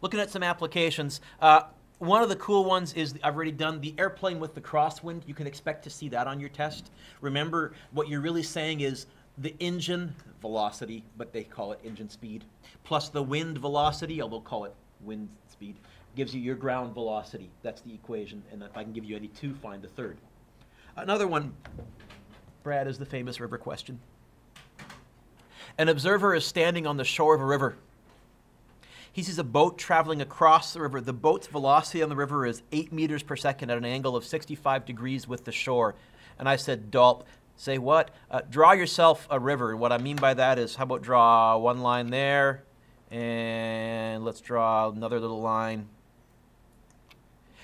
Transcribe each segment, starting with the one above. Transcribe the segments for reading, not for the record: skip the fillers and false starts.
looking at some applications. One of the cool ones is I've already done the airplane with the crosswind. You can expect to see that on your test. Remember, what you're really saying is the engine velocity, but they call it engine speed, plus the wind velocity, although call it wind speed, gives you your ground velocity. That's the equation. And if I can give you any two, find the third. Another one, Brad, is the famous river question. An observer is standing on the shore of a river. He sees a boat traveling across the river. The boat's velocity on the river is 8 meters per second at an angle of 65 degrees with the shore. And I said, Dolp, say what? Draw yourself a river. And what I mean by that is, how about draw one line there, and let's draw another little line.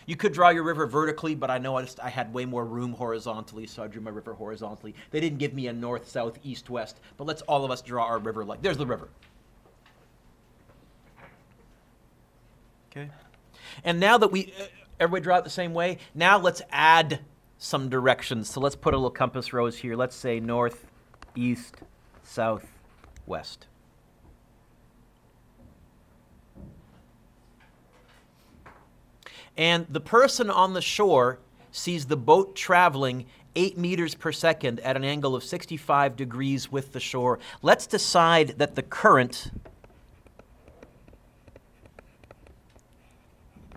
You could draw your river vertically, but I noticed I had way more room horizontally, so I drew my river horizontally. They didn't give me a north, south, east, west, but let's all of us draw our river like, there's the river. Okay. And now that everybody draw it the same way, now let's add some directions. So let's put a little compass rose here. Let's say north, east, south, west. And the person on the shore sees the boat traveling 8 meters per second at an angle of 65 degrees with the shore. Let's decide that the current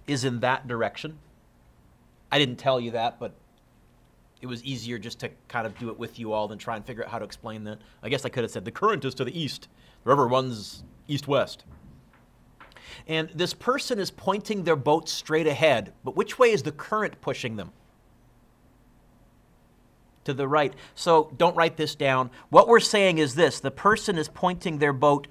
is in that direction. I didn't tell you that, but it was easier just to kind of do it with you all than try and figure out how to explain that. I guess I could have said the current is to the east. The river runs east-west. And this person is pointing their boat straight ahead, but which way is the current pushing them? To the right. So don't write this down. What we're saying is this: the person is pointing their boat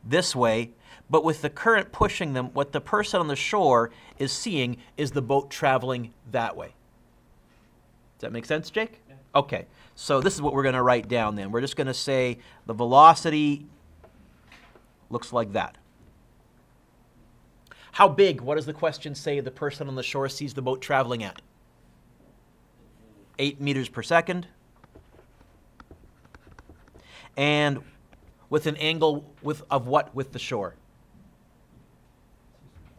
this way, but with the current pushing them, what the person on the shore is seeing is the boat traveling that way. Does that make sense, Jake? Yeah. Okay, so this is what we're going to write down then. We're just going to say the velocity looks like that. How big? What does the question say the person on the shore sees the boat traveling at? 8 meters per second. And with an angle of what with the shore?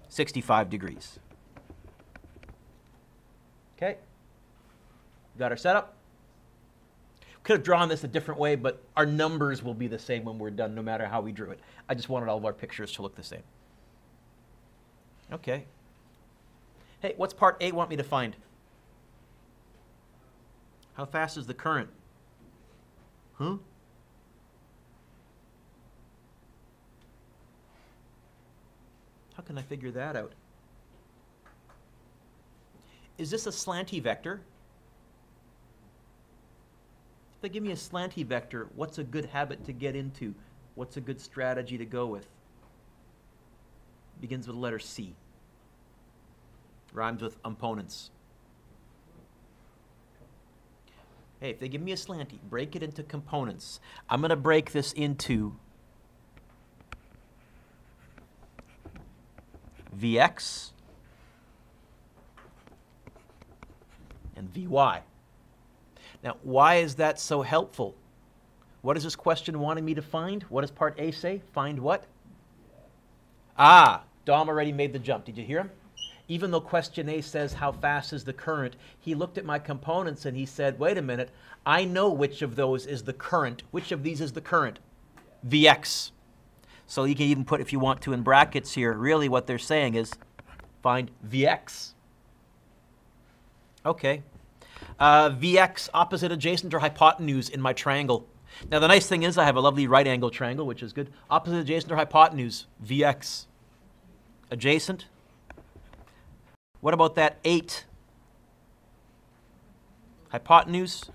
65 degrees. Okay? Got our setup? Could have drawn this a different way, but our numbers will be the same when we're done, no matter how we drew it. I just wanted all of our pictures to look the same. Okay. Hey, what's part A want me to find? How fast is the current? Huh? How can I figure that out? Is this a slanty vector? If they give me a slanty vector, what's a good habit to get into? What's a good strategy to go with? Begins with the letter C. Rhymes with opponents. Hey, if they give me a slanty, break it into components. I'm going to break this into Vx and Vy. Now, why is that so helpful? What is this question wanting me to find? What does part A say? Find what? Ah, Dom already made the jump. Did you hear him? Even though question A says how fast is the current, he looked at my components and he said, wait a minute, I know which of those is the current. Which of these is the current? Vx. So you can even put, if you want to, in brackets here, really what they're saying is find Vx. Okay. Vx, opposite, adjacent, or hypotenuse in my triangle. Now the nice thing is I have a lovely right angle triangle, which is good. Opposite, adjacent, or hypotenuse, Vx. Adjacent. What about that 8? Hypotenuse.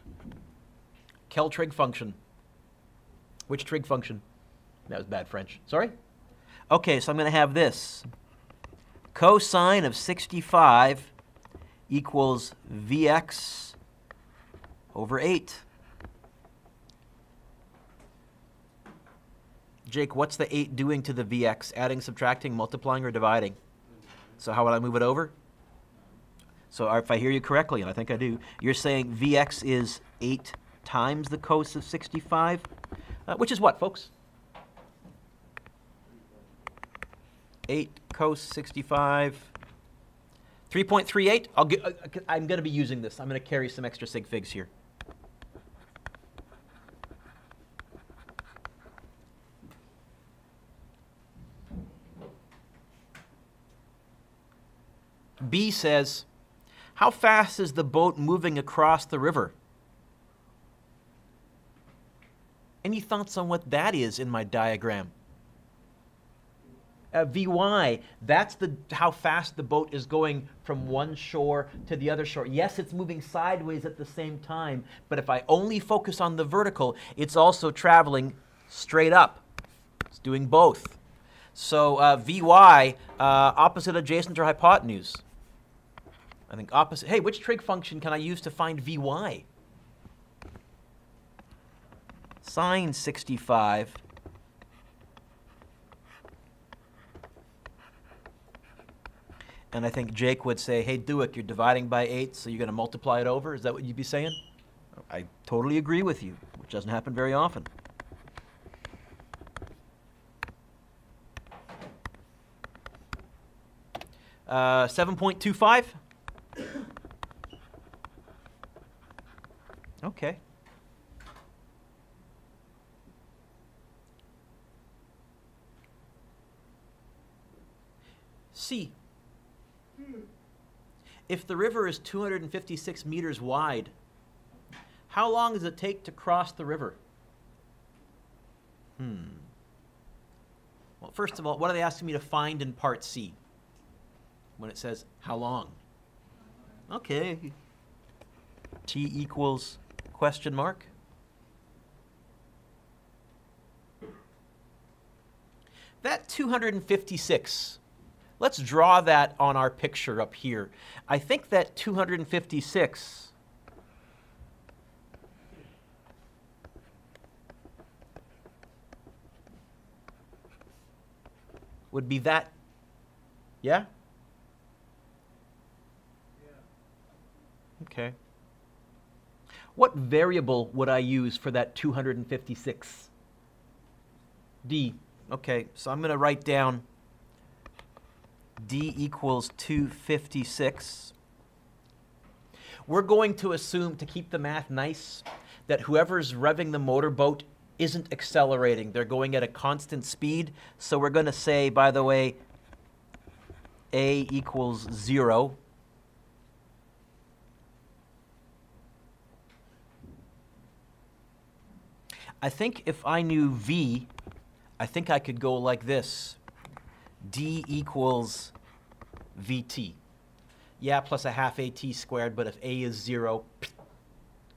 Kel trig function. Which trig function? That was bad French. Sorry? Okay, so I'm going to have this. Cosine of 65 equals Vx over 8. Jake, what's the 8 doing to the Vx? Adding, subtracting, multiplying, or dividing? So how would I move it over? So if I hear you correctly, and I think I do, you're saying Vx is 8 times the cos of 65, which is what, folks? 8 cos 65. 3.38. I'm going to be using this. I'm going to carry some extra sig figs here. B says, how fast is the boat moving across the river? Any thoughts on what that is in my diagram? Vy, that's how fast the boat is going from one shore to the other shore. Yes, it's moving sideways at the same time, but if I only focus on the vertical, it's also traveling straight up. It's doing both. So Vy, opposite, adjacent, or hypotenuse? I think opposite. Hey, which trig function can I use to find Vy? Sine 65. And I think Jake would say, hey, Dueck, you're dividing by 8, so you're going to multiply it over? Is that what you'd be saying? I totally agree with you, which doesn't happen very often. Uh, 7.25? Okay. C. If the river is 256 meters wide, how long does it take to cross the river? Well, first of all, what are they asking me to find in part C when it says how long? Okay. T equals question mark. That 256, let's draw that on our picture up here. I think that 256 would be that, yeah? Okay. What variable would I use for that 256? D. Okay, so I'm going to write down D equals 256. We're going to assume, to keep the math nice, that whoever's revving the motorboat isn't accelerating. They're going at a constant speed. So we're going to say, by the way, A equals 0. I think if I knew V, I think I could go like this. D equals VT. Yeah, plus a half AT squared, but if A is 0,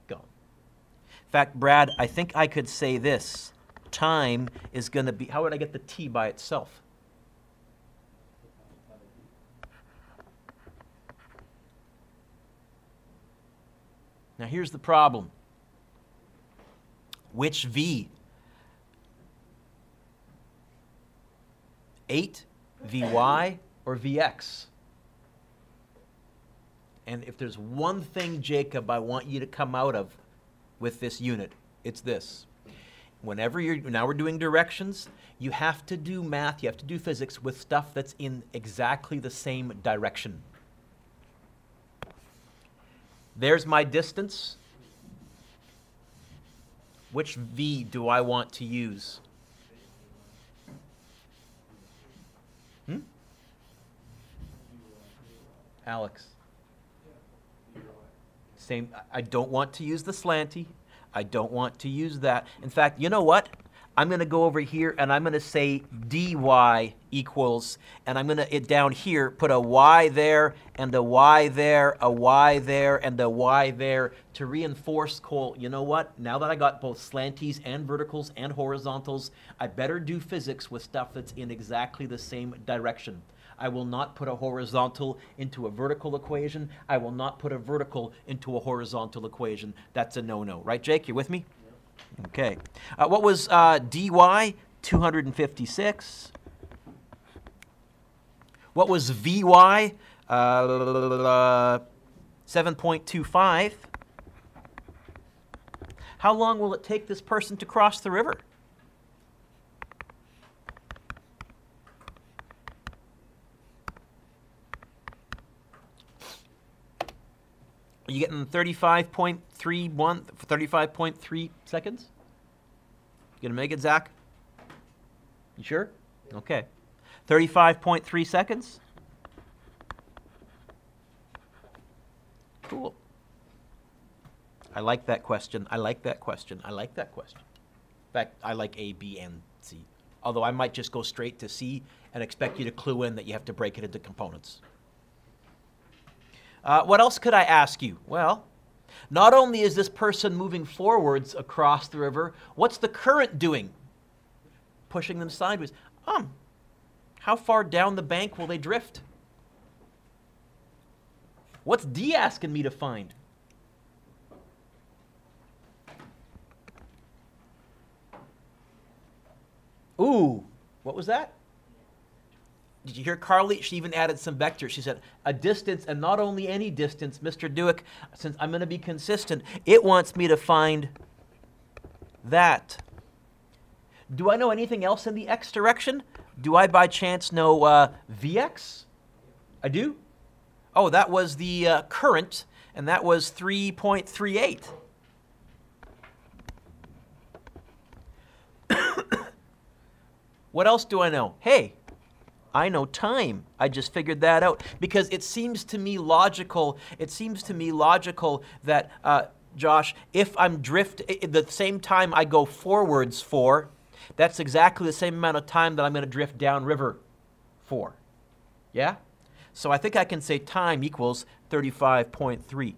go. In fact, Brad, I think I could say this. Time is going to be, how would I get the T by itself? Now here's the problem. Which V? 8, Vy, or Vx? And if there's one thing, Jacob, I want you to come out of with this unit, it's this. Whenever now we're doing directions, you have to do math, you have to do physics with stuff that's in exactly the same direction. There's my distance. Which V do I want to use? Alex. Same. I don't want to use the slanty. I don't want to use that. In fact, you know what? I'm going to go over here and I'm going to say dy equals, and I'm going to, down here, put a y there and a y there, a y there, and a y there to reinforce, Cole, you know what? Now that I got both slanties and verticals and horizontals, I better do physics with stuff that's in exactly the same direction. I will not put a horizontal into a vertical equation. I will not put a vertical into a horizontal equation. That's a no-no. Right, Jake? You with me? Okay. What was dy? 256. What was vy? 7.25. How long will it take this person to cross the river? You getting 35.31, 35.3 seconds? You gonna make it, Zach? You sure? Yeah. Okay. 35.3 seconds. Cool. I like that question. I like that question. I like that question. In fact, I like A, B, and C. Although I might just go straight to C and expect you to clue in that you have to break it into components. What else could I ask you? Well, not only is this person moving forwards across the river, what's the current doing? Pushing them sideways. How far down the bank will they drift? What's D asking me to find? Ooh, what was that? Did you hear Carly? She even added some vectors. She said, a distance, and not only any distance, Mr. Dueck, since I'm going to be consistent, it wants me to find that. Do I know anything else in the x direction? Do I by chance know Vx? I do? Oh, that was the current, and that was 3.38. What else do I know? Hey, I know time. I just figured that out because it seems to me logical. It seems to me logical that, Josh, if I'm the same time I go forwards for, that's exactly the same amount of time that I'm going to drift downriver for. Yeah? So I think I can say time equals 35.3.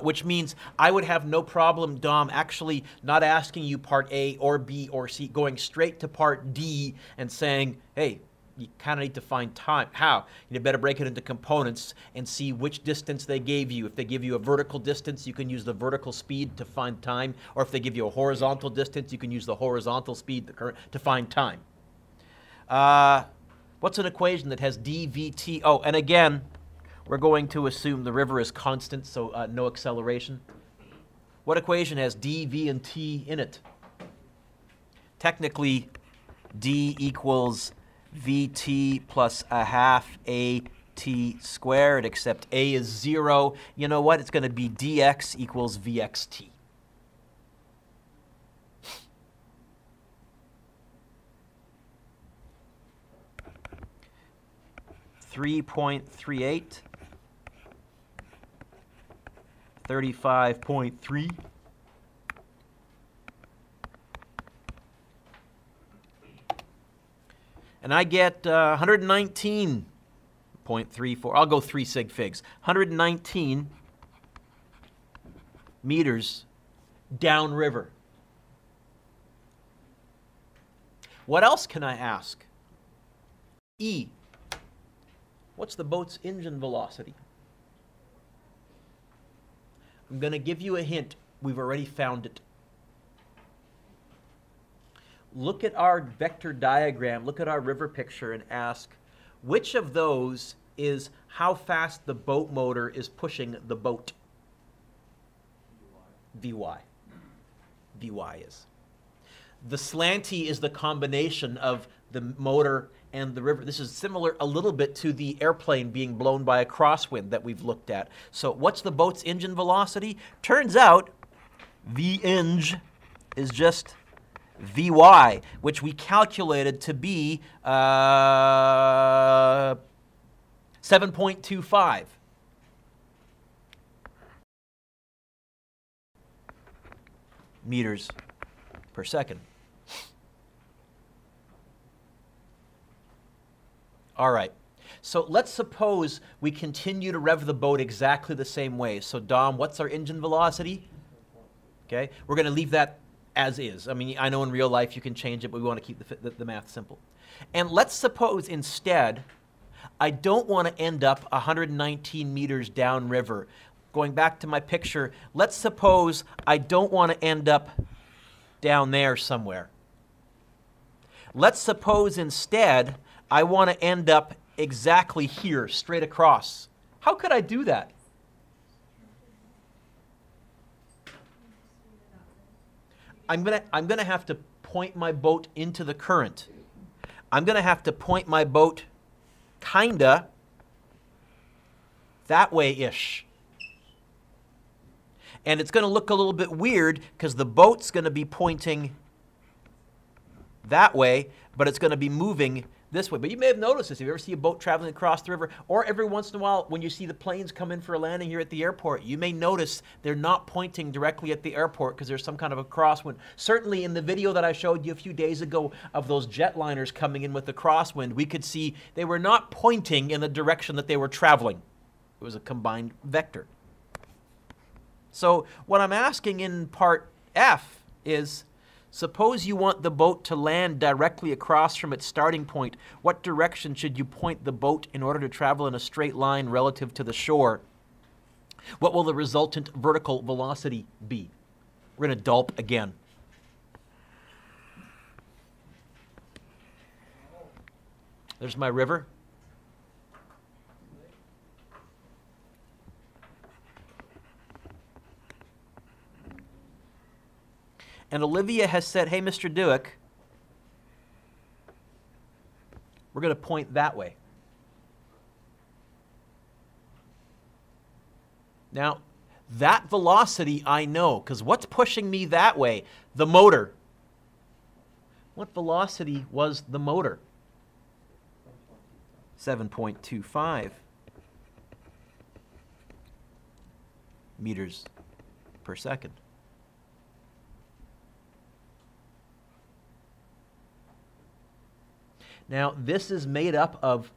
Which means I would have no problem, Dom, actually not asking you part A or B or C, going straight to part D and saying, hey, you kind of need to find time. How? You better break it into components and see which distance they gave you. If they give you a vertical distance, you can use the vertical speed to find time. Or if they give you a horizontal distance, you can use the horizontal speed to find time. What's an equation that has dVt? Oh, and again, we're going to assume the river is constant, so no acceleration. What equation has d, v, and t in it? Technically, d equals vt plus a half at squared, except a is 0. You know what? It's going to be dx equals vxt. .38, 35.3. And I get 119.34. I'll go 3 sig figs. 119 meters downriver. What else can I ask? E. What's the boat's engine velocity? I'm going to give you a hint. We've already found it. Look at our vector diagram, look at our river picture and ask, which of those is how fast the boat motor is pushing the boat? Vy. Vy is. The slanty is the combination of the motor and the river. This is similar a little bit to the airplane being blown by a crosswind that we've looked at. So what's the boat's engine velocity? Turns out Veng is just Vy, which we calculated to be 7.25. meters per second. All right, so let's suppose we continue to rev the boat exactly the same way. So Dom, what's our engine velocity? Okay, we're going to leave that as is. I mean, I know in real life you can change it, but we want to keep the math simple. And let's suppose instead, I don't want to end up 119 meters downriver. Going back to my picture, let's suppose I don't want to end up down there somewhere. Let's suppose instead I want to end up exactly here, straight across. How could I do that? I'm gonna have to point my boat into the current. I'm gonna have to point my boat kinda that way-ish. And it's going to look a little bit weird because the boat's going to be pointing that way, but it's going to be moving this way. But you may have noticed this. If you ever see a boat traveling across the river, or every once in a while when you see the planes come in for a landing here at the airport, you may notice they're not pointing directly at the airport because there's some kind of a crosswind. Certainly in the video that I showed you a few days ago of those jetliners coming in with the crosswind, we could see they were not pointing in the direction that they were traveling. It was a combined vector. So what I'm asking in part F is, suppose you want the boat to land directly across from its starting point. What direction should you point the boat in order to travel in a straight line relative to the shore? What will the resultant vertical velocity be? We're going to dulp again. There's my river. And Olivia has said, hey, Mr. Dueck, we're going to point that way. Now, that velocity I know, because what's pushing me that way? The motor. What velocity was the motor? 7.25 meters per second. Now, this is made up of,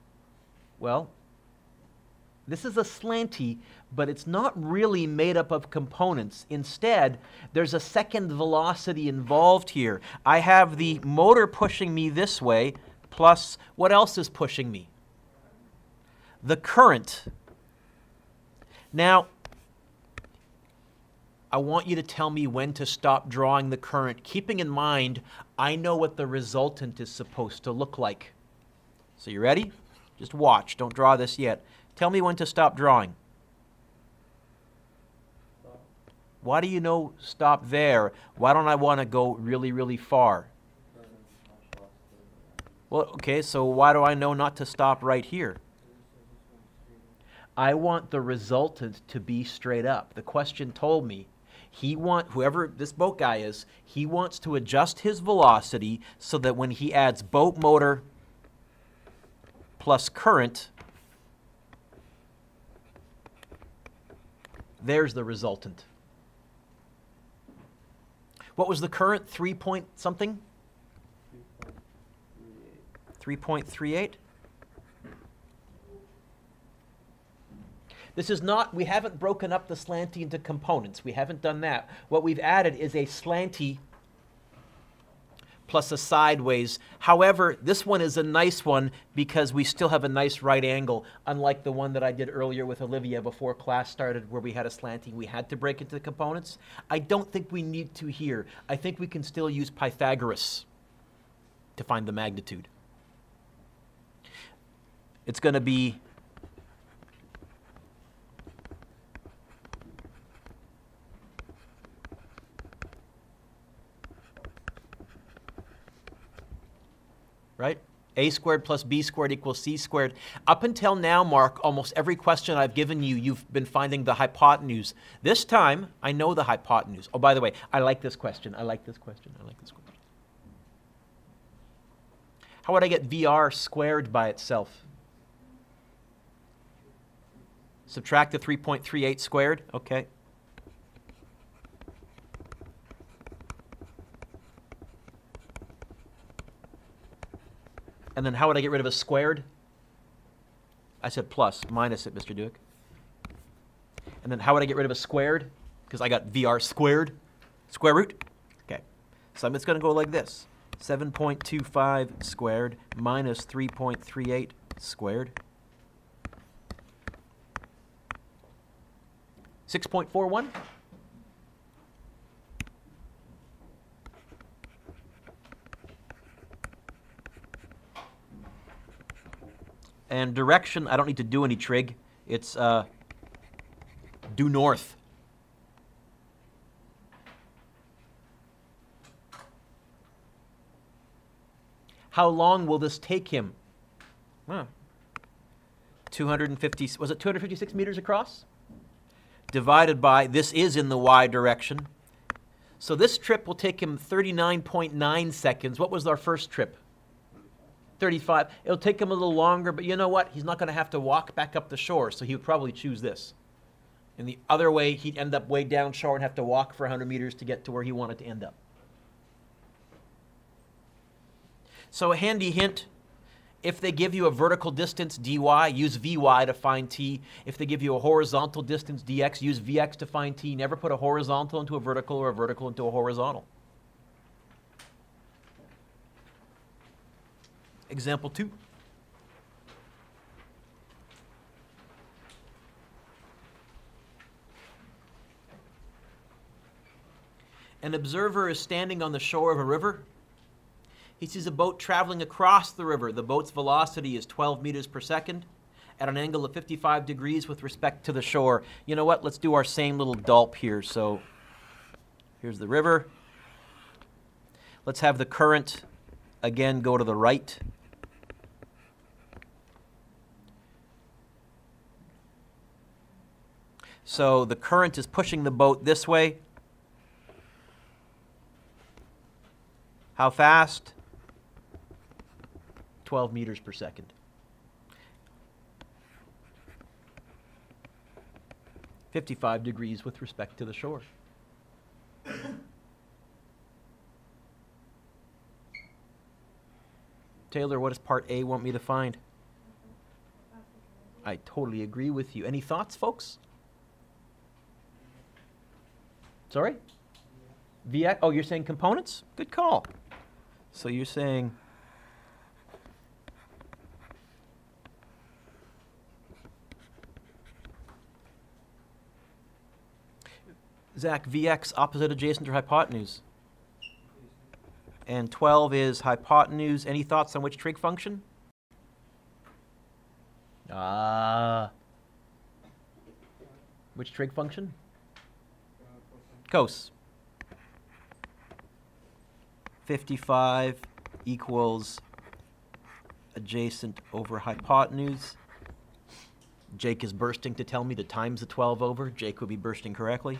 well, this is a slanty, but it's not really made up of components. Instead, there's a second velocity involved here. I have the motor pushing me this way, plus what else is pushing me? The current. Now, I want you to tell me when to stop drawing the current, keeping in mind I know what the resultant is supposed to look like. So you ready? Just watch. Don't draw this yet. Tell me when to stop drawing. Why do you know stop there? Why don't I want to go really, really far? Well, okay, so why do I know not to stop right here? I want the resultant to be straight up. The question told me whoever this boat guy is, he wants to adjust his velocity so that when he adds boat motor plus current, there's the resultant. What was the current? 3 point something? 3.38. This is not, we haven't broken up the slanty into components. We haven't done that. What we've added is a slanty plus a sideways. However, this one is a nice one because we still have a nice right angle, unlike the one that I did earlier with Olivia before class started where we had a slanty. We had to break into the components. I don't think we need to here. I think we can still use Pythagoras to find the magnitude. It's going to be right? A squared plus B squared equals C squared. Up until now, Mark, almost every question I've given you, you've been finding the hypotenuse. This time, I know the hypotenuse. Oh, by the way, I like this question. I like this question. I like this question. How would I get VR squared by itself? Subtract the 3.38 squared? Okay. And then how would I get rid of a squared? I said plus, minus it, Mr. Dueck. And then how would I get rid of a squared? Because I got VR squared, square root. Okay, so I'm just going to go like this. 7.25 squared minus 3.38 squared. 6.41. And direction, I don't need to do any trig. It's due north. How long will this take him? Huh. 250, was it 256 meters across? Divided by, this is in the y direction. So this trip will take him 39.9 seconds. What was our first trip? 35. It'll take him a little longer, but you know what? He's not going to have to walk back up the shore, so he would probably choose this. And the other way, he'd end up way down shore and have to walk for 100 meters to get to where he wanted to end up. So a handy hint, if they give you a vertical distance, dy, use vy to find t. If they give you a horizontal distance, dx, use vx to find t. Never put a horizontal into a vertical or a vertical into a horizontal. Example 2. An observer is standing on the shore of a river. He sees a boat traveling across the river. The boat's velocity is 12 meters per second at an angle of 55 degrees with respect to the shore. You know what? Let's do our same little dollop here. So here's the river. Let's have the current again go to the right. So the current is pushing the boat this way. How fast? 12 meters per second. 55 degrees with respect to the shore. Taylor, what does part A want me to find? I totally agree with you. Any thoughts, folks? Sorry? VX? Oh, you're saying components? Good call. So you're saying Zach, Vx opposite adjacent or hypotenuse? And 12 is hypotenuse. Any thoughts on which trig function? Which trig function? Cos. 55 equals adjacent over hypotenuse. Jake is bursting to tell me to times the 12 over. Jake would be bursting correctly.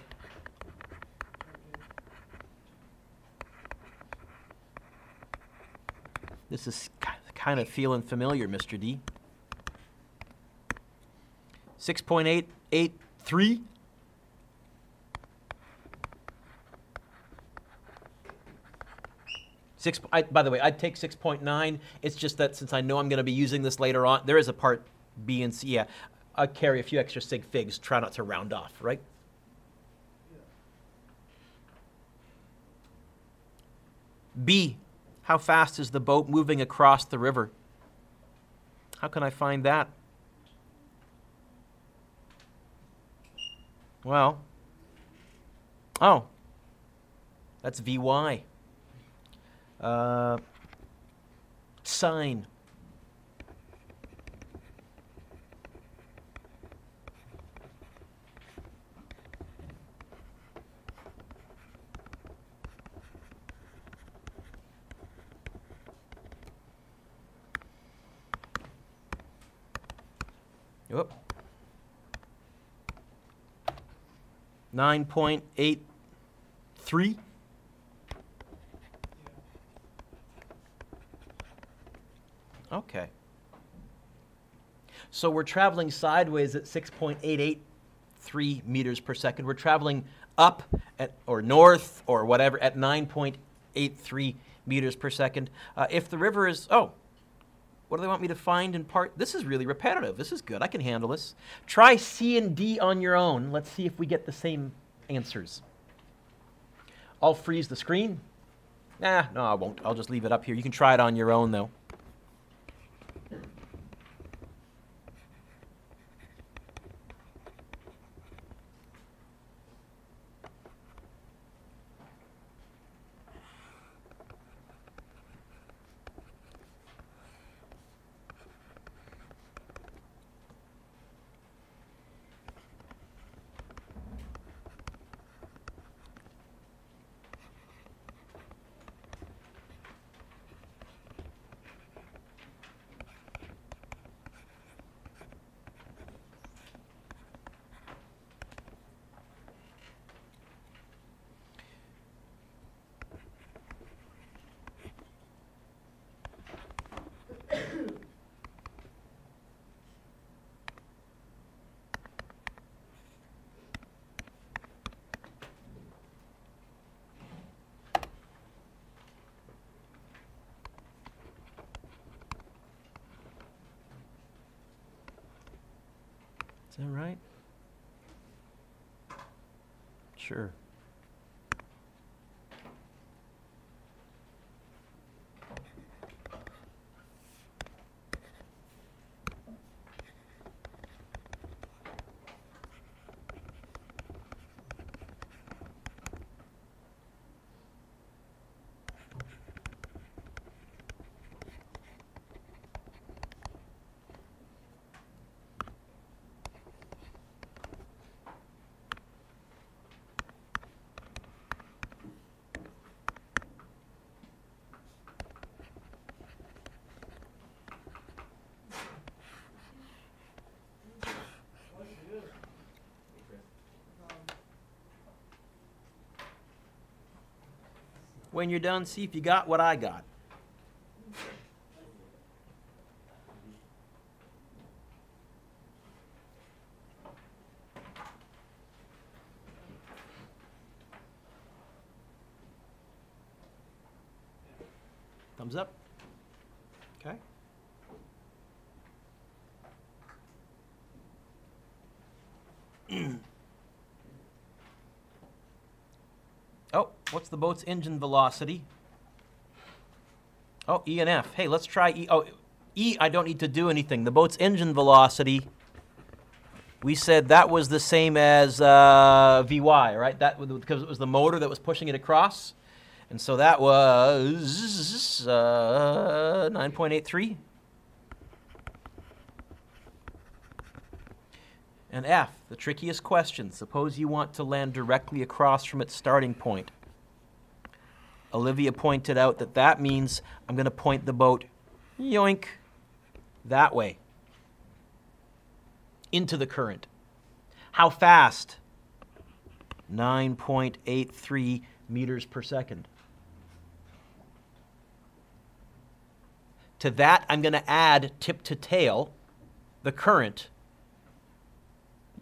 This is kind of feeling familiar, Mr. D. 6.883. By the way, I'd take 6.9. It's just that since I know I'm going to be using this later on, there is a part B and C. Yeah, I'd carry a few extra sig figs. Try not to round off, right? B, how fast is the boat moving across the river? How can I find that? Well, oh, that's Vy. Sine. Whoop. 9.83. Okay. So we're traveling sideways at 6.883 meters per second. We're traveling up at, or north or whatever at 9.83 meters per second. If the river is, oh, what do they want me to find in part? This is really repetitive. This is good. I can handle this. Try C and D on your own. Let's see if we get the same answers. I'll freeze the screen. No, I won't. I'll just leave it up here. You can try it on your own, though. that right? Sure. When you're done, see if you got what I got. Thumbs up. Okay. Oh, what's the boat's engine velocity? Oh, E and F. Hey, let's try E. Oh, E, I don't need to do anything. The boat's engine velocity, we said that was the same as Vy, right? That because it was the motor that was pushing it across. And so that was 9.83. And F, the trickiest question. Suppose you want to land directly across from its starting point. Olivia pointed out that that means I'm going to point the boat, yoink, that way, into the current. How fast? 9.83 meters per second. To that, I'm going to add tip to tail, the current.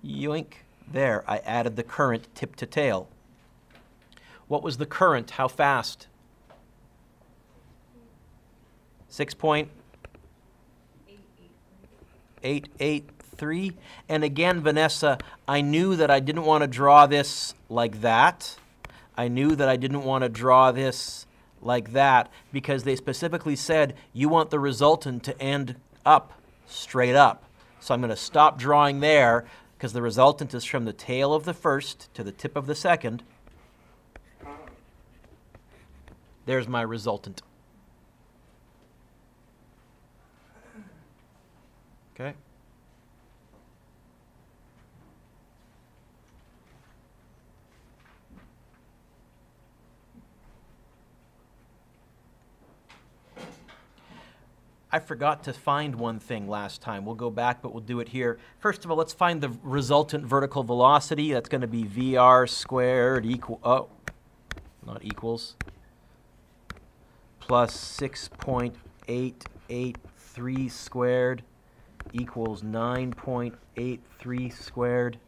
Yoink, there, I added the current tip to tail. What was the current? How fast? 6.883. And again, Vanessa, I knew that I didn't want to draw this like that. I knew that I didn't want to draw this like that because they specifically said you want the resultant to end up straight up. So I'm going to stop drawing there because the resultant is from the tail of the first to the tip of the second. There's my resultant. Okay. I forgot to find one thing last time. We'll go back, but we'll do it here. First of all, let's find the resultant vertical velocity. That's going to be VR squared equal, oh, not equals, plus 6.883 squared equals 9.83 squared.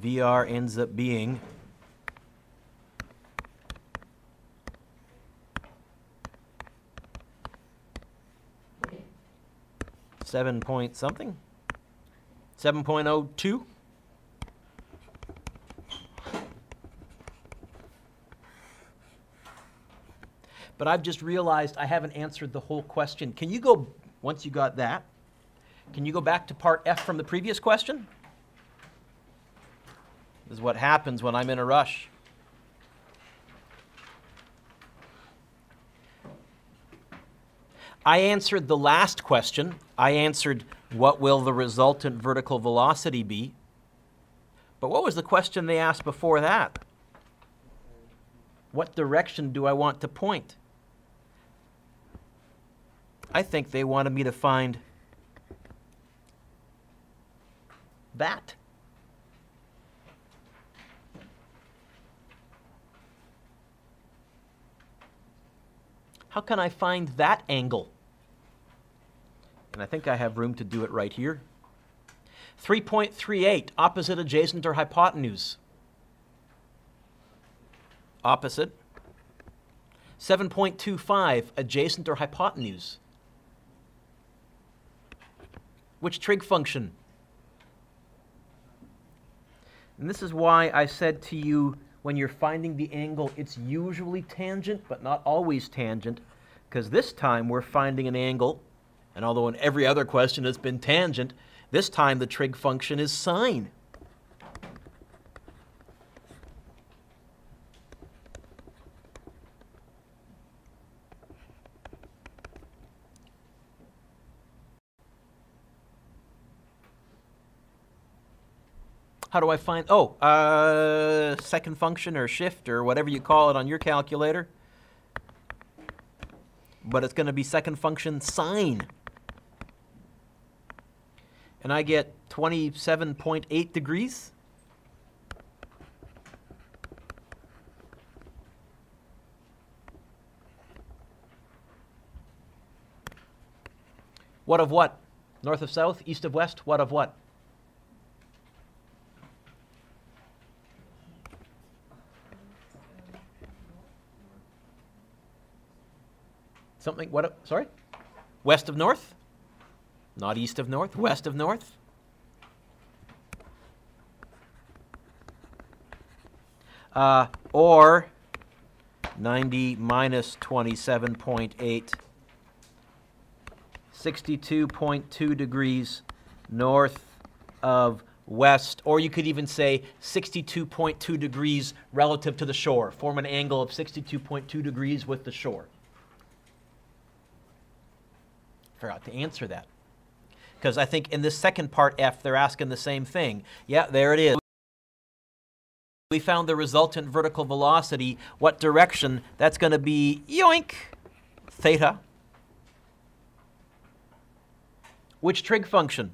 VR ends up being 7 point something, 7.02. But I've just realized I haven't answered the whole question. Can you go, once you got that, can you go back to part F from the previous question? This is what happens when I'm in a rush. I answered the last question. I answered, what will the resultant vertical velocity be? But what was the question they asked before that? What direction do I want to point? I think they wanted me to find that. How can I find that angle? And I think I have room to do it right here. 3.38, opposite, adjacent, or hypotenuse. Opposite. 7.25, adjacent or hypotenuse. Which trig function? And this is why I said to you, when you're finding the angle, it's usually tangent, but not always tangent, because this time we're finding an angle, and although in every other question it's been tangent, this time the trig function is sine. How do I find, second function or shift or whatever you call it on your calculator. But it's going to be second function sine. And I get 27.8 degrees. What of what? North of south, east of west, what of what? Something, what, sorry? West of north? Not east of north, west of north. Or 90 minus 27.8, 62.2 degrees north of west, or you could even say 62.2 degrees relative to the shore. Form an angle of 62.2 degrees with the shore. Forgot to answer that. Because I think in this second part F, they're asking the same thing. Yeah, there it is. We found the resultant vertical velocity. What direction? That's going to be, yoink, theta. Which trig function?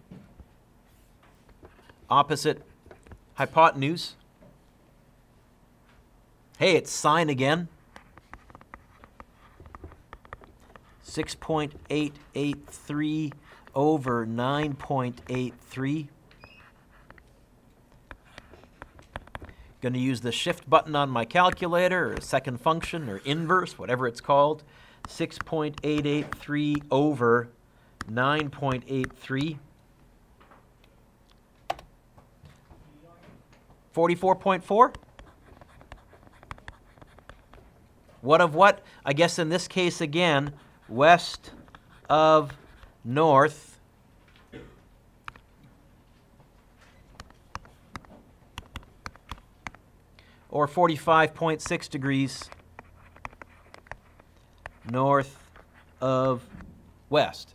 Opposite hypotenuse. Hey, it's sine again. 6.883 over 9.83. Going to use the shift button on my calculator, or second function, or inverse, whatever it's called. 6.883 over 9.83. 44.4? What of what? I guess in this case again, west of north, or 45.6 degrees north of west.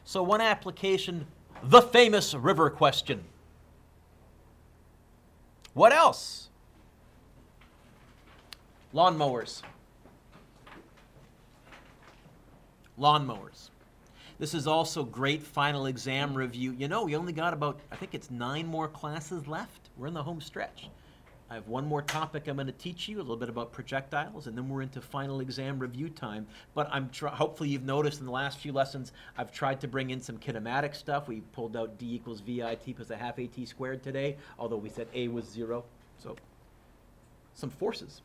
So one application, the famous river question. What else? Lawnmowers. Lawnmowers. This is also great final exam review. You know, we only got about, I think it's 9 more classes left. We're in the home stretch. I have one more topic I'm going to teach you, a little bit about projectiles, and then we're into final exam review time. But hopefully you've noticed in the last few lessons, I've tried to bring in some kinematic stuff. We pulled out D equals VIT plus a half AT squared today, although we said A was 0. So some forces.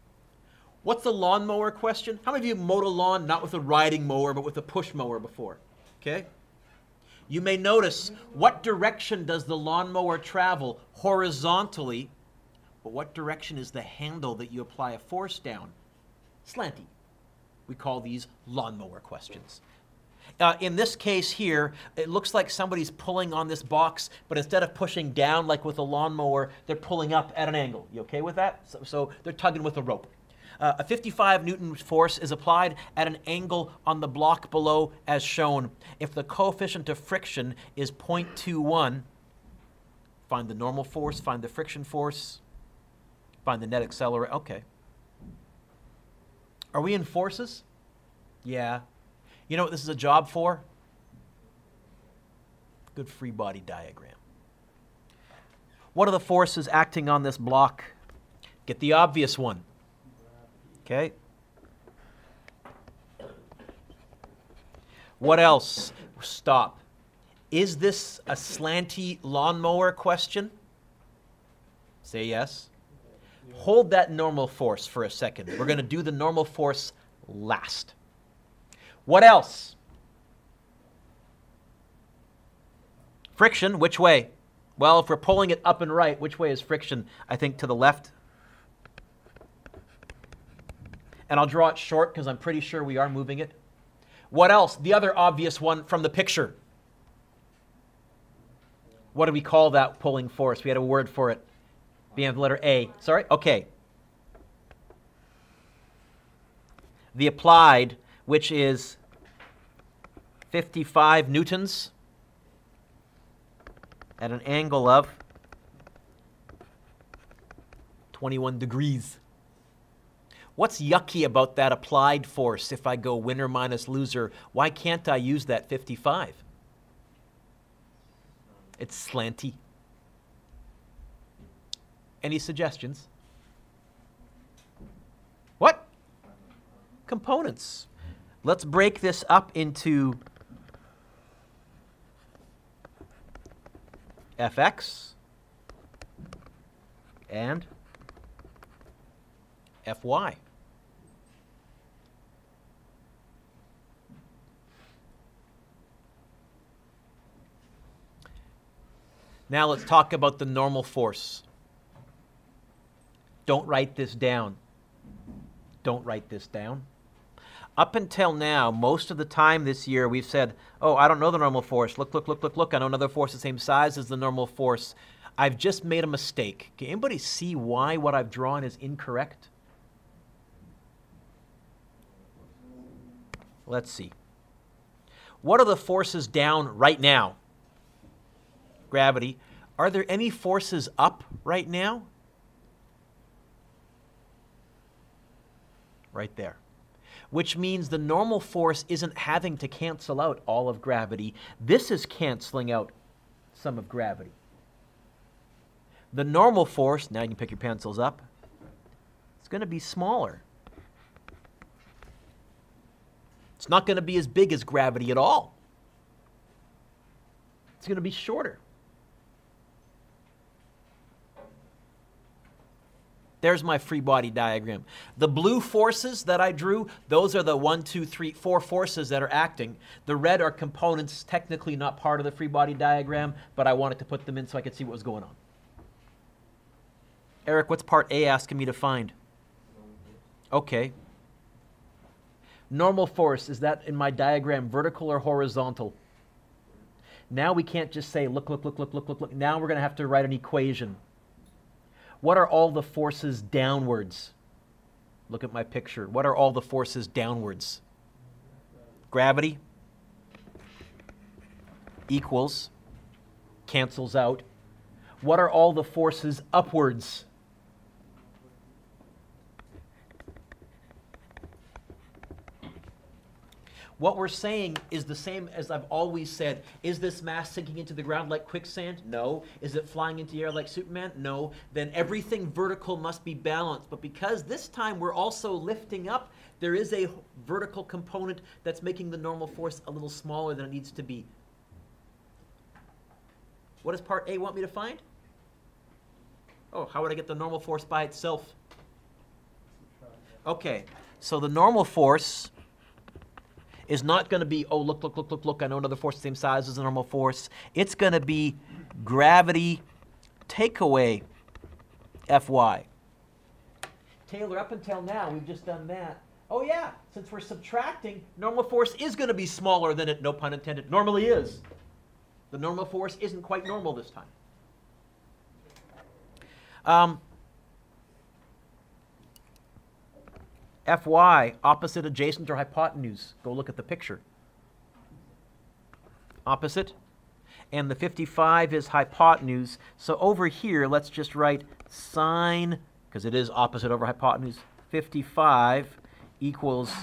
What's the lawnmower question? How many of you mowed a lawn not with a riding mower, but with a push mower before? Okay? You may notice, what direction does the lawnmower travel? Horizontally. But what direction is the handle that you apply a force down? Slanty. We call these lawnmower questions. In this case here, it looks like somebody's pulling on this box, but instead of pushing down like with a lawnmower, they're pulling up at an angle. You okay with that? So they're tugging with a rope. A 55 Newton force is applied at an angle on the block below as shown. If the coefficient of friction is 0.21, find the normal force, find the friction force, find the net accelerator. Okay. Are we in forces? Yeah. You know what this is a job for? Good free body diagram. What are the forces acting on this block? Get the obvious one. Okay. What else? Stop. Is this a slanty lawnmower question? Say yes. Hold that normal force for a second. We're going to do the normal force last. What else? Friction, which way? Well, if we're pulling it up and right, which way is friction? I think to the left. And I'll draw it short because I'm pretty sure we are moving it. What else? The other obvious one from the picture. What do we call that pulling force? We had a word for it. Began with the letter A. Sorry? Okay. The applied, which is 55 newtons at an angle of 21 degrees. What's yucky about that applied force if I go winner minus loser? Why can't I use that 55? It's slanty. Any suggestions? What? Components. Let's break this up into Fx and Fy. Now let's talk about the normal force. Don't write this down. Don't write this down. Up until now, most of the time this year, we've said, oh, I don't know the normal force. Look, look, look, look, look. I know another force the same size as the normal force. I've just made a mistake. Can anybody see why what I've drawn is incorrect? Let's see. What are the forces down right now? Gravity. Are there any forces up right now? Right there. Which means the normal force isn't having to cancel out all of gravity. This is canceling out some of gravity. The normal force, now you can pick your pencils up, it's going to be smaller. It's not going to be as big as gravity at all. It's going to be shorter. There's my free body diagram. The blue forces that I drew, those are the 1, 2, 3, 4 forces that are acting. The red are components, technically not part of the free body diagram, but I wanted to put them in so I could see what was going on. Eric, what's part A asking me to find? Okay. Normal force, is that in my diagram vertical or horizontal? Now we can't just say, look, look, look, look, look, look, look. Now we're going to have to write an equation. What are all the forces downwards? Look at my picture. What are all the forces downwards? Gravity equals, cancels out. What are all the forces upwards? What we're saying is the same as I've always said. Is this mass sinking into the ground like quicksand? No. Is it flying into the air like Superman? No. Then everything vertical must be balanced. But because this time we're also lifting up, there is a vertical component that's making the normal force a little smaller than it needs to be. What does part A want me to find? Oh, how would I get the normal force by itself? Okay, so the normal force is not going to be, oh, look, look, look, look, look, I know another force the same size as the normal force. It's going to be gravity take away Fy. Taylor, up until now, we've just done that. Oh, yeah, since we're subtracting, normal force is going to be smaller than it, no pun intended, normally is. The normal force isn't quite normal this time. Fy, opposite, adjacent, or hypotenuse. Go look at the picture. Opposite. And the 55 is hypotenuse. So over here, let's just write sine, because it is opposite over hypotenuse, 55 equals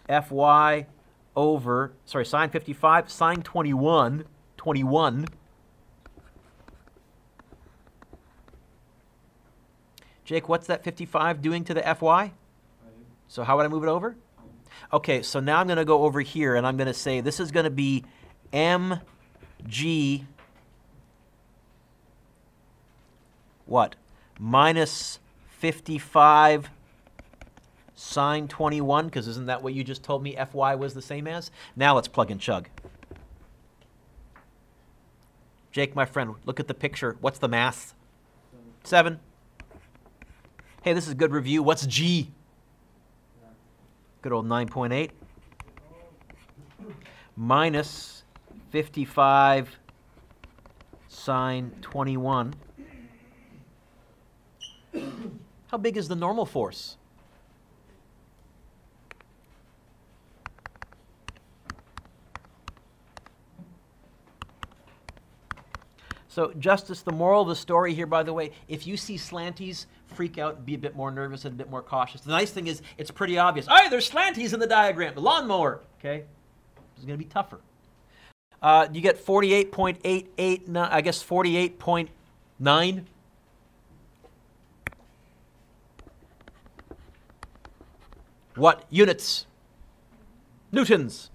Fy over, sorry, sine 55, sine 21, 21. Jake, what's that 55 doing to the Fy? So how would I move it over? Okay, so now I'm going to go over here, and I'm going to say this is going to be mg what? Minus 55 sine 21, because isn't that what you just told me Fy was the same as? Now let's plug and chug. Jake, my friend, look at the picture. What's the math? 7. Hey, this is a good review. What's G? Good old 9.8. Minus 55 sine 21. How big is the normal force? So, Justice, the moral of the story here, by the way, if you see slanties, freak out, be a bit more nervous and a bit more cautious. The nice thing is, it's pretty obvious. Hey, there's slanties in the diagram, the lawnmower, okay? This is going to be tougher. You get 48.889, I guess 48.9. What units? Newtons.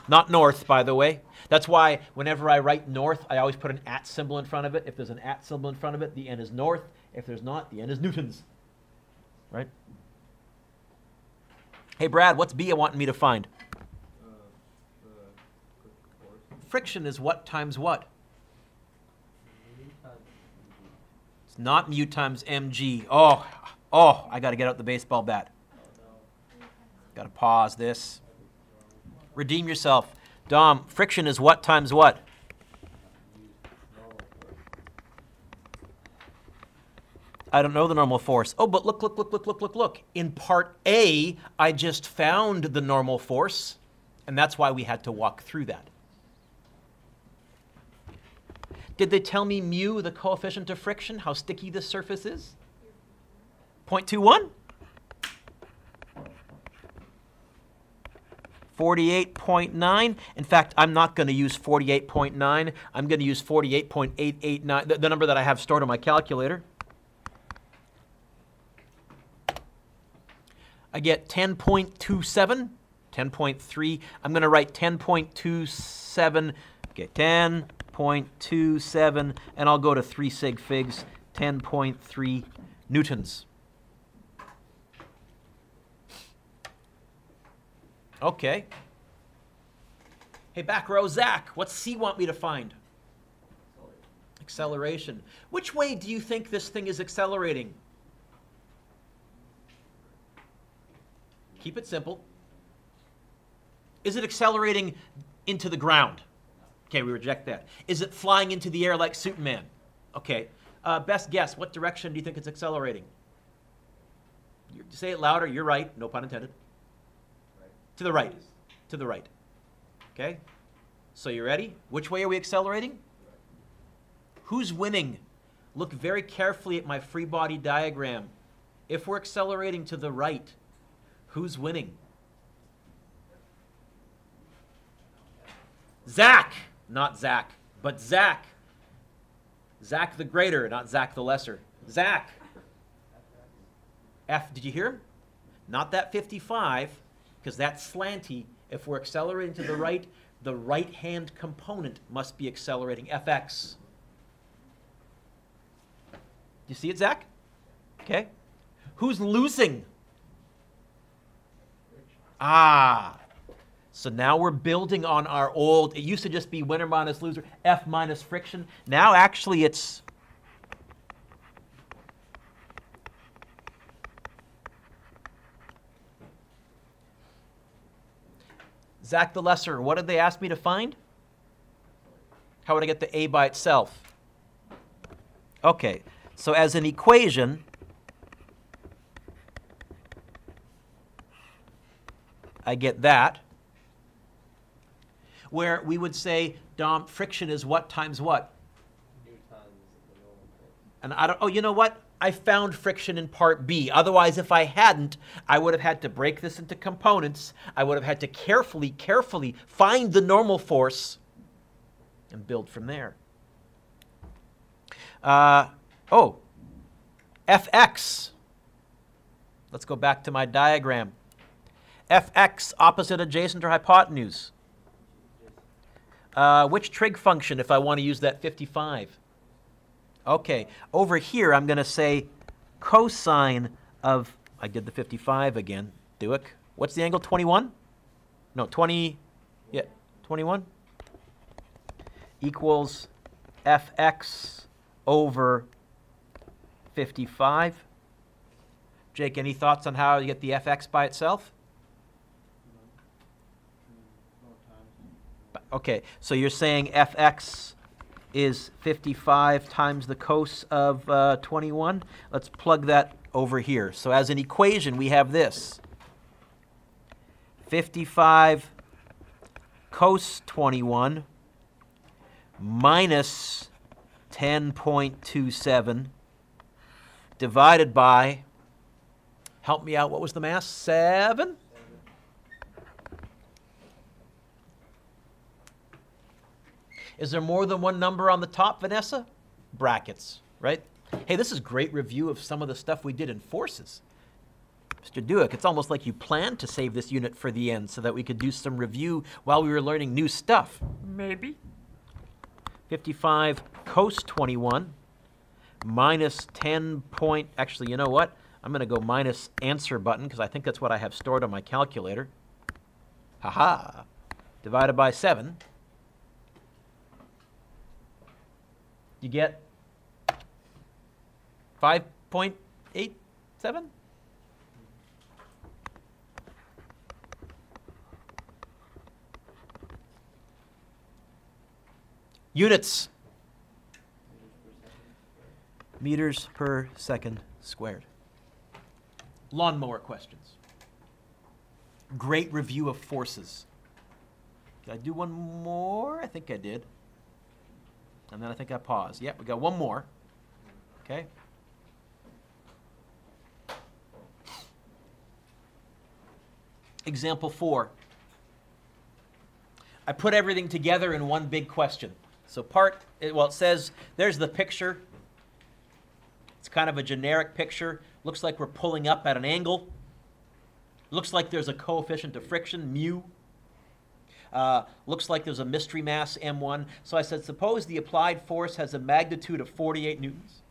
Not north, by the way. That's why whenever I write north, I always put an at symbol in front of it. If there's an at symbol in front of it, the n is north. If there's not, the n is newtons. Right? Hey, Brad, what's B I want me to find? Friction is what times what? It's not mu times mg. Oh, I got to get out the baseball bat. Got to pause this. Redeem yourself. Dom, friction is what times what? I don't know the normal force. Oh, but look. In part A, I just found the normal force, and that's why we had to walk through that. Did they tell me mu, the coefficient of friction, how sticky this surface is? 0.21? 48.9. In fact, I'm not going to use 48.9. I'm going to use 48.889, the number that I have stored on my calculator. I get 10.27, 10.3. I'm going to write 10.27. Okay, 10.27, and I'll go to 3 sig figs, 10.3 newtons. Okay. Hey, back row, Zach, what's C want me to find? Acceleration. Which way do you think this thing is accelerating? Keep it simple. Is it accelerating into the ground? Okay, we reject that. Is it flying into the air like Superman? Okay. Best guess, what direction do you think it's accelerating? Say it louder, you're right, no pun intended. To the right. To the right. Okay? So you ready? Which way are we accelerating? Who's winning? Look very carefully at my free body diagram. If we're accelerating to the right, who's winning? Zach! Not Zach, but Zach. Zach the greater, not Zach the lesser. Zach. F, did you hear him? Not that 55. Because that's slanty. If we're accelerating to the right-hand component must be accelerating, Fx. You see it, Zach? Okay. Who's losing? Ah. So now we're building on our old, it used to just be winner minus loser, F minus friction. Now actually it's Zach the lesser, what did they ask me to find? How would I get the A by itself? Okay, so as an equation, I get that, where we would say, Dom, friction is what times what? And I don't, oh, you know what? I found friction in part B. Otherwise, if I hadn't, I would have had to break this into components. I would have had to carefully find the normal force and build from there. Fx. Let's go back to my diagram. Fx, opposite adjacent or hypotenuse. Which trig function if I want to use that 55? Okay, over here I'm going to say cosine of, I did the 55 again, Dueck. What's the angle, 21? No, 20, yeah, 21 equals fx over 55. Jake, any thoughts on how you get the fx by itself? Okay, so you're saying fx is 55 times the cos of 21. Let's plug that over here. So as an equation, we have this. 55 cos 21 minus 10.27 divided by, help me out, what was the mass? 7? Is there more than one number on the top, Vanessa? Brackets, right? Hey, this is great review of some of the stuff we did in forces. Mr. Dueck, it's almost like you planned to save this unit for the end so that we could do some review while we were learning new stuff. Maybe. 55 cos 21 minus 10 point, actually, you know what? I'm going to go minus answer button because I think that's what I have stored on my calculator. Haha. Divided by 7. You get 5.87? Units. Meters per second squared. Lawnmower questions. Great review of forces. Did I do one more? I think I did. And then I think I paused. Yep, we got one more. Okay. Example 4. I put everything together in one big question. So it says, there's the picture. It's kind of a generic picture. Looks like we're pulling up at an angle. Looks like there's a coefficient of friction, mu. Looks like there's a mystery mass, m1. So I said, suppose the applied force has a magnitude of 48 newtons.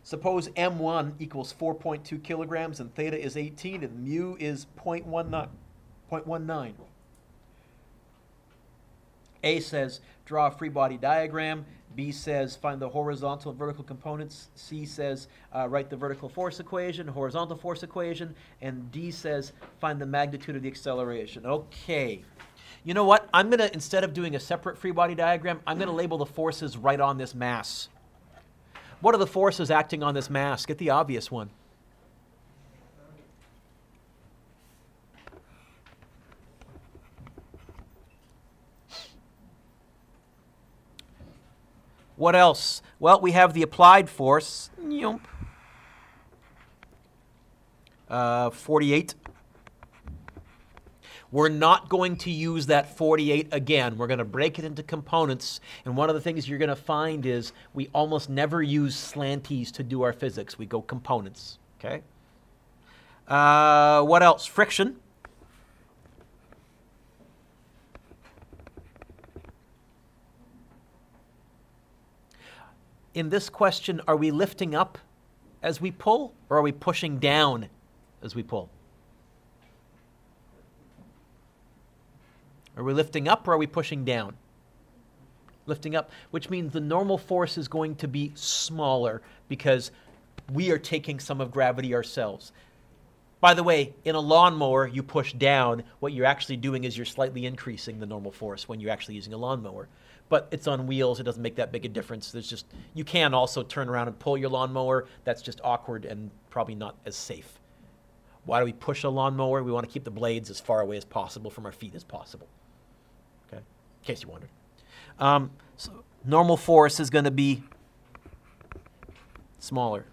Suppose m1 equals 4.2 kilograms and theta is 18 and mu is 0.19. A says, draw a free body diagram. B says, find the horizontal and vertical components. C says, write the vertical force equation, horizontal force equation. And D says, find the magnitude of the acceleration. Okay. You know what? I'm going to, instead of doing a separate free body diagram, I'm going to label the forces right on this mass. What are the forces acting on this mass? Get the obvious one. What else? Well, we have the applied force. 48. We're not going to use that 48 again. We're going to break it into components. And one of the things you're going to find is we almost never use slanties to do our physics. We go components. Okay? What else? Friction. In this question, are we lifting up as we pull, or are we pushing down as we pull? Are we lifting up, or are we pushing down? Lifting up, which means the normal force is going to be smaller because we are taking some of gravity ourselves. By the way, in a lawnmower, you push down. What you're actually doing is you're slightly increasing the normal force when you're actually using a lawnmower. But it's on wheels. It doesn't make that big a difference. There's just, you can also turn around and pull your lawnmower. That's just awkward and probably not as safe. Why do we push a lawnmower? We want to keep the blades as far away as possible from our feet as possible. Okay, in case you wondered. So normal force is going to be smaller.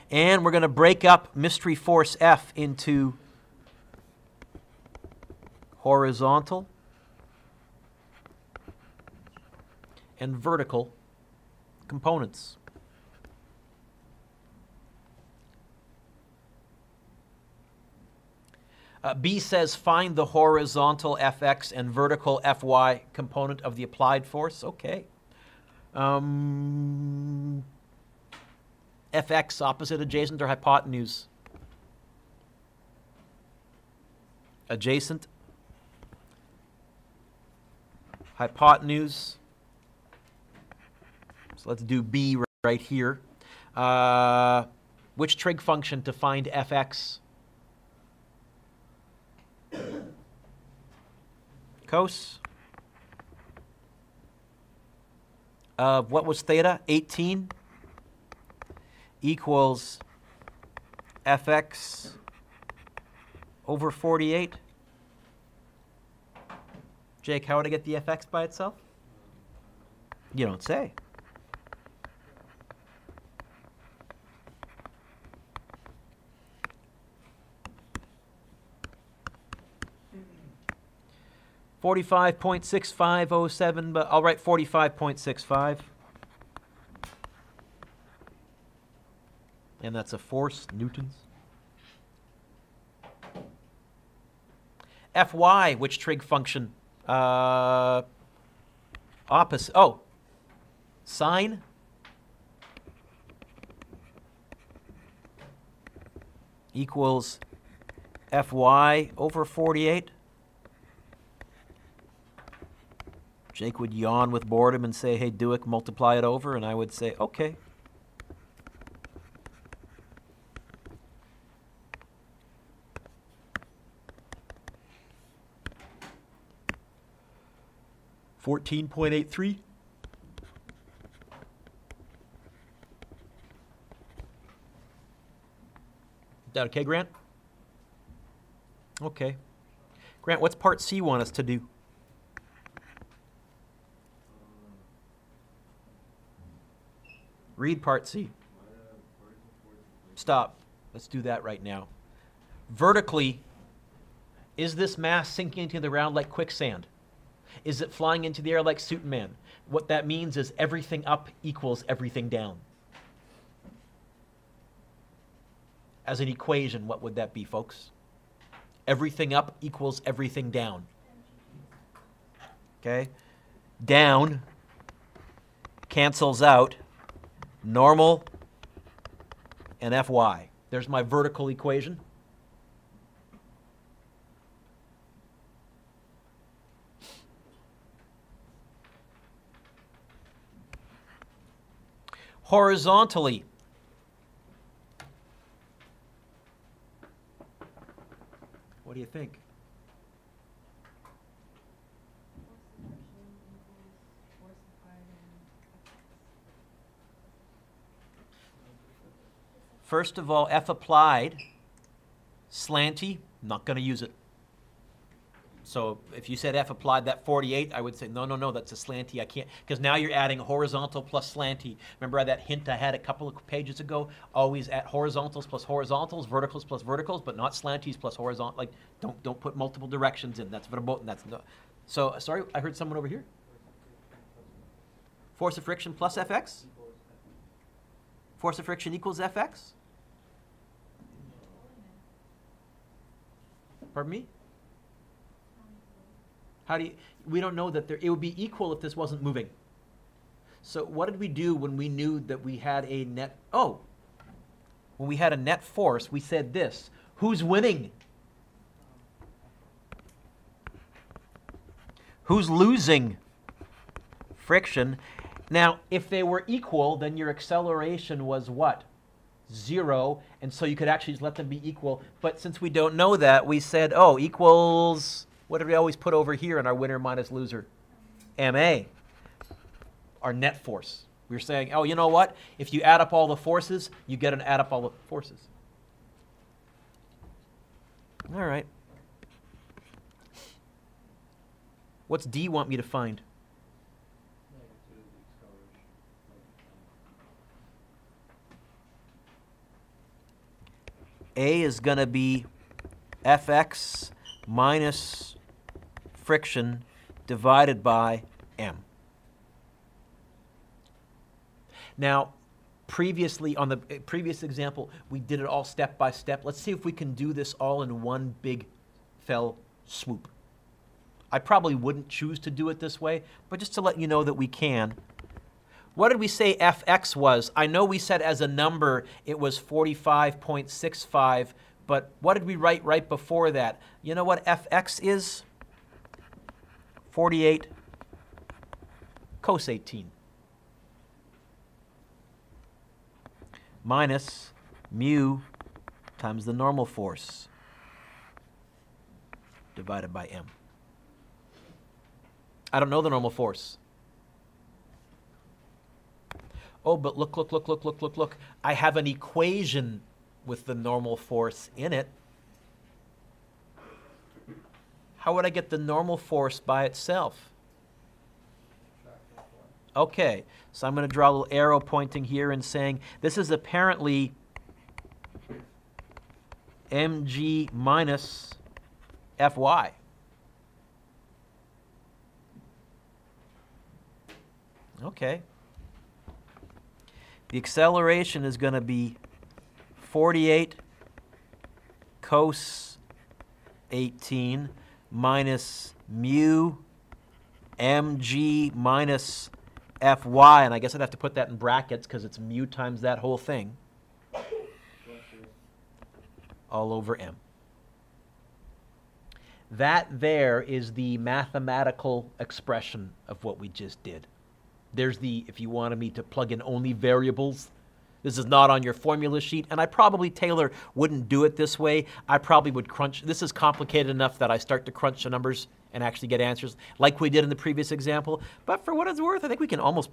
And we're going to break up mystery force F into horizontal and vertical components. B says find the horizontal Fx and vertical Fy component of the applied force. Okay. Fx, opposite, adjacent, or hypotenuse? Adjacent. Hypotenuse. So let's do B right here. Which trig function to find Fx? Cos. What was theta? 18 equals Fx over 48. Jake, how would I get the Fx by itself? You don't say. $45.6507, but I'll write 45.65. And that's a force, newtons. Fy, which trig function? Opposite. Oh, sine. Equals Fy over 48. Jake would yawn with boredom and say, hey, Dueck, multiply it over. And I would say, okay. $14.83. Is that okay, Grant? Okay. Grant, what's part C want us to do? Read part C. Stop. Let's do that right now. Vertically, is this mass sinking into the ground like quicksand? Is it flying into the air like Superman? What that means is everything up equals everything down. As an equation, what would that be, folks? Everything up equals everything down. Okay? Down cancels out normal and Fy. There's my vertical equation. Horizontally, what do you think? First of all, F applied, slanty, not going to use it. So if you said F applied that 48, I would say, no, that's a slanty. I can't, because now you're adding horizontal plus slanty. Remember that hint I had a couple of pages ago? Always at horizontals plus horizontals, verticals plus verticals, but not slanties plus horizontal. Like, don't put multiple directions in. That's verboten. That's no. So, sorry, I heard someone over here. Force of friction plus Fx? Force of friction equals Fx? Pardon me? How do you, we don't know that there, it would be equal if this wasn't moving. So what did we do when we knew that we had a net, when we had a net force, we said this, who's winning? Who's losing? Friction. Now, if they were equal, then your acceleration was what? 0, and so you could actually just let them be equal. But since we don't know that, we said, equals, what did we always put over here in our winner minus loser? MA, our net force. We were saying, you know what? If you add up all the forces, you get to add up all the forces. All right. What's D want me to find? A is going to be Fx minus friction divided by m. Now, previously, on the previous example, we did it all step by step. Let's see if we can do this all in one big fell swoop. I probably wouldn't choose to do it this way, but just to let you know that we can. What did we say fx was? I know we said as a number it was 45.65, but what did we write right before that? You know what fx is? 48 cos 18 minus mu times the normal force divided by m. I don't know the normal force. Oh, but look. I have an equation with the normal force in it. How would I get the normal force by itself? Okay, so I'm going to draw a little arrow pointing here and saying this is apparently mg minus Fy. Okay. The acceleration is going to be 48 cos 18 minus mu mg minus Fy, and I guess I'd have to put that in brackets because it's mu times that whole thing, all over m. That there is the mathematical expression of what we just did. There's the, if you wanted me to plug in only variables, this is not on your formula sheet, and I probably, Taylor, wouldn't do it this way. I probably would crunch. This is complicated enough that I start to crunch the numbers and actually get answers like we did in the previous example. But for what it's worth, I think we can almost,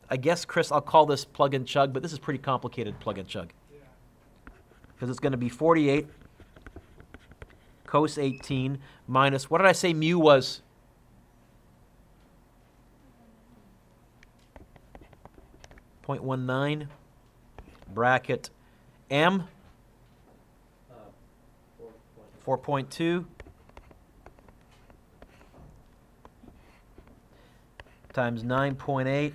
I guess, Chris, I'll call this plug and chug, but this is pretty complicated plug and chug. Because it's going to be 48 cos 18 minus, what did I say mu was? .19 bracket m 4.2 times 9.8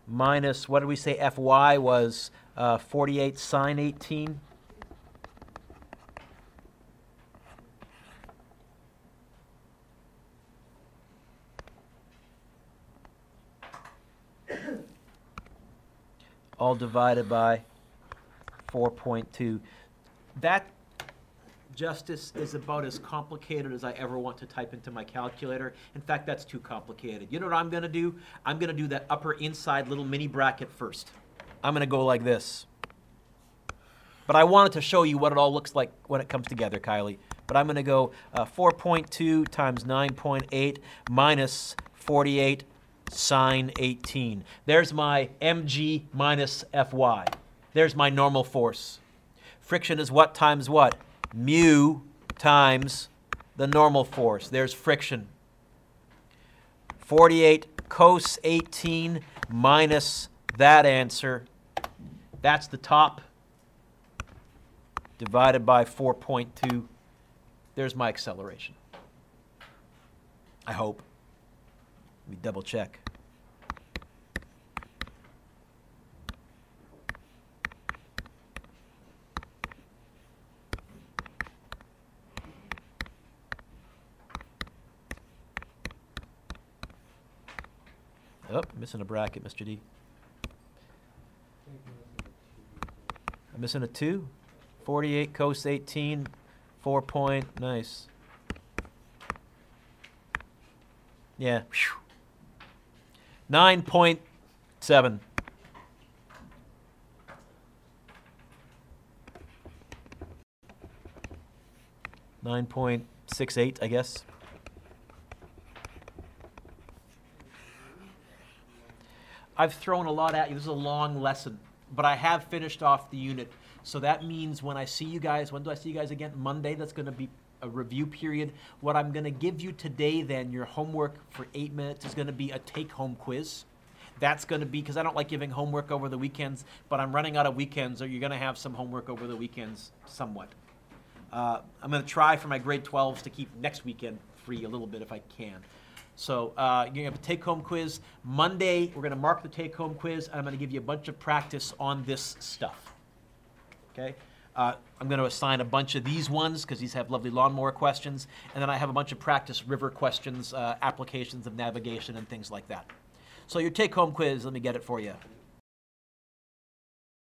minus, what did we say Fy was? 48 sine 18. All divided by 4.2. That, Justice, is about as complicated as I ever want to type into my calculator. In fact, that's too complicated. You know what I'm going to do? I'm going to do that upper inside little mini bracket first. I'm going to go like this. But I wanted to show you what it all looks like when it comes together, Kylie. But I'm going to go 4.2 times 9.8 minus 48 sine 18. There's my mg minus Fy. There's my normal force. Friction is what times what? Mu times the normal force. There's friction. 48 cos 18 minus that answer. That's the top divided by 4.2. There's my acceleration. I hope. Let me double check. Oh, missing a bracket, Mr. D. I'm missing a 2. 48 cos 18, 4 point, nice. Yeah. 9.7. .68, I guess. I've thrown a lot at you. This is a long lesson, but I have finished off the unit. So that means when I see you guys, when do I see you guys again? Monday, that's going to be a review period. What I'm going to give you today then, your homework for 8 minutes is going to be a take-home quiz. That's going to be, because I don't like giving homework over the weekends, but I'm running out of weekends, or you're going to have some homework over the weekends somewhat. I'm going to try for my grade 12s to keep next weekend free a little bit if I can. So you're going to have a take-home quiz. Monday, we're going to mark the take-home quiz, and I'm going to give you a bunch of practice on this stuff. Okay? I'm going to assign a bunch of these ones because these have lovely lawnmower questions, and then I have a bunch of practice river questions, applications of navigation, and things like that. So your take-home quiz, let me get it for you.